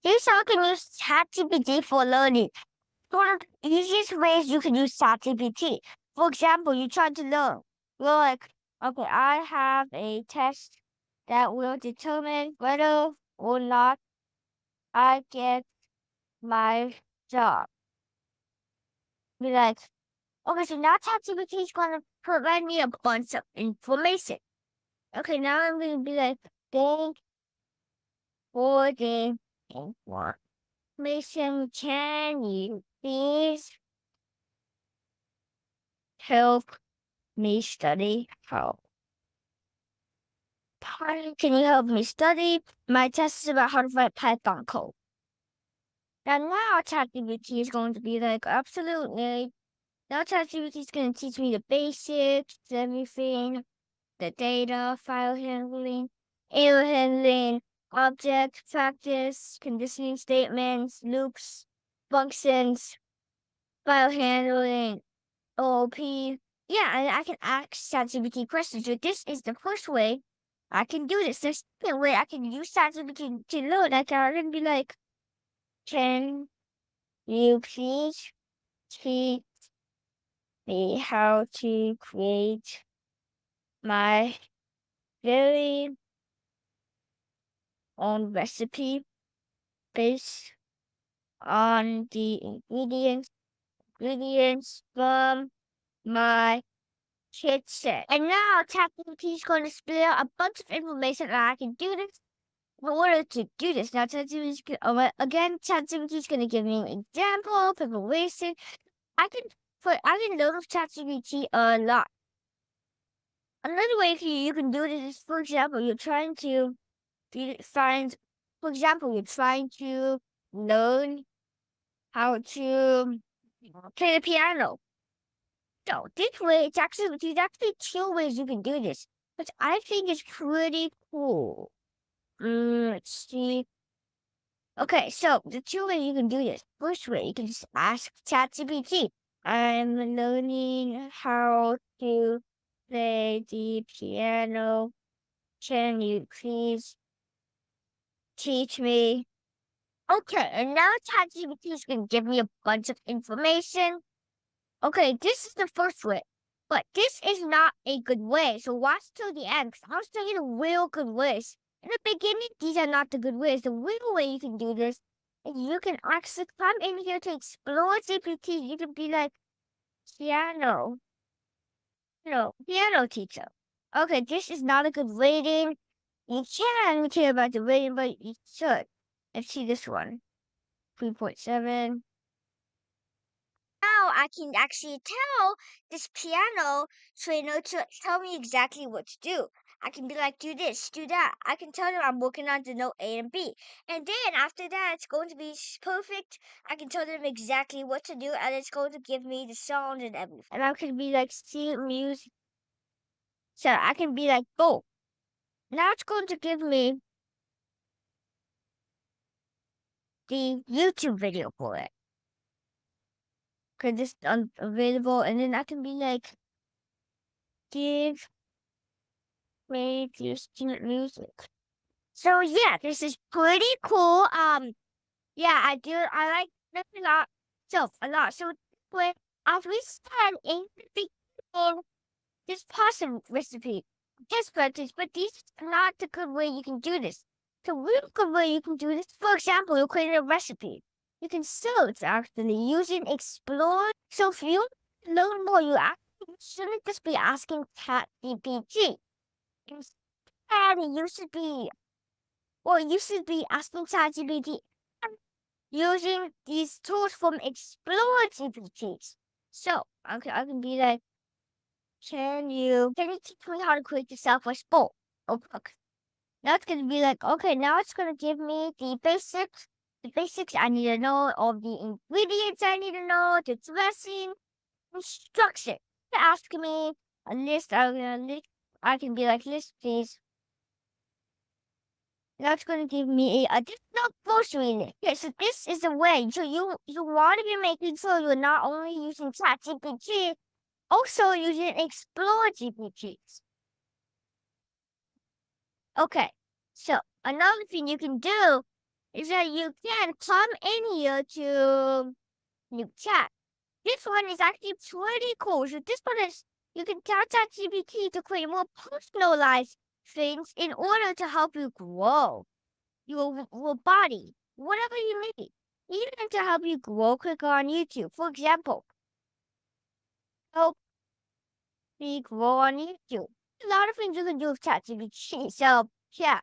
Here's how you can use ChatGPT for learning. One of the easiest ways you can use ChatGPT. For example, you try to learn. You're like, okay, I have a test that will determine whether or not I get my job. Be like, okay, so now ChatGPT is going to provide me a bunch of information. Okay, now I'm going to be like, thank for the information. Can you please help me study? How? Can you help me study? My test is about how to write Python code. And now ChatGPT is going to be like, absolutely. Now ChatGPT is going to teach me the basics, everything, the data, file handling, error handling, object, practice, conditioning statements, loops, functions, file handling, OOP. Yeah, and I can ask ChatGPT questions. So this is the first way I can do this. There's a second way I can use ChatGPT to learn. I can be like, can you please teach me how to create my very own recipe based on the ingredients from my kitchen. And now ChatGPT is going to spit out a bunch of information and I can do this in order to do this. Now again, ChatGPT is going to give me an example, preparation. I can learn with ChatGPT a lot. Another way you can do this is, for example, you're trying to find, for example, you're trying to learn how to play the piano. So this way, there's actually two ways you can do this, which I think is pretty cool. Let's see. Okay, so the two ways you can do this. First way, you can just ask ChatGPT. I'm learning how to play the piano. Can you please teach me? Okay, and now ChatGPT is going to give me a bunch of information. Okay, this is the first way, but this is not a good way. So watch till the end, because I'll show you the real good ways. In the beginning, these are not the good ways. The real way you can do this is you can actually come in here to explore GPT. You can be like, piano, piano teacher. Okay, this is not a good rating. You can care about the rating, but you should. Let's see this one. 3.7. Now I can actually tell this piano trainer to tell me exactly what to do. I can be like, do this, do that. I can tell them I'm working on the note A and B. And then after that, it's going to be perfect. I can tell them exactly what to do, and it's going to give me the sound and everything. And I can be like, see music. So I can be like, go. Now it's going to give me the YouTube video for it. Because it's unavailable. And then I can be like, give me the student music. So yeah, this is pretty cool. Yeah, I like this a lot. So a lot. So when I've started in the beginning, this pasta recipe, test practice, but this is not the good way you can do this. The real good way you can do this, for example, you create a recipe. You can search actually using explore. So if you learn more, you shouldn't just be asking ChatGPT. Instead, you should be asking ChatGPT using these tools from Explore GPTs. So, okay, I can be like, can you teach me how to create the Southwest Bowl? Oh, okay. Now it's gonna be like, okay, now it's gonna give me the basics I need to know, all the ingredients I need to know, the dressing, instruction. Ask me a list, I can be like, list please. That's going to give me a additional grocery list. Okay, so this is the way. So you want to be making sure you're not only using ChatGPT, also using Explore GPTs. Okay, so another thing you can do is that you can come in here to new chat. This one is actually pretty cool. So this one is, you can tell ChatGPT to create more personalized things in order to help you grow your body, whatever you need, even to help you grow quicker on YouTube. For example, help me grow on YouTube. A lot of things you can do with ChatGPT. So yeah,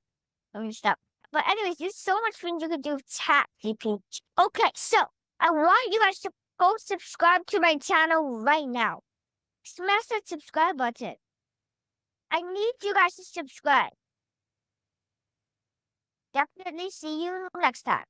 let me stop. But anyways, there's so much things you can do with ChatGPT. Okay, so I want you guys to go subscribe to my channel right now. Smash that subscribe button. I need you guys to subscribe. Definitely see you next time.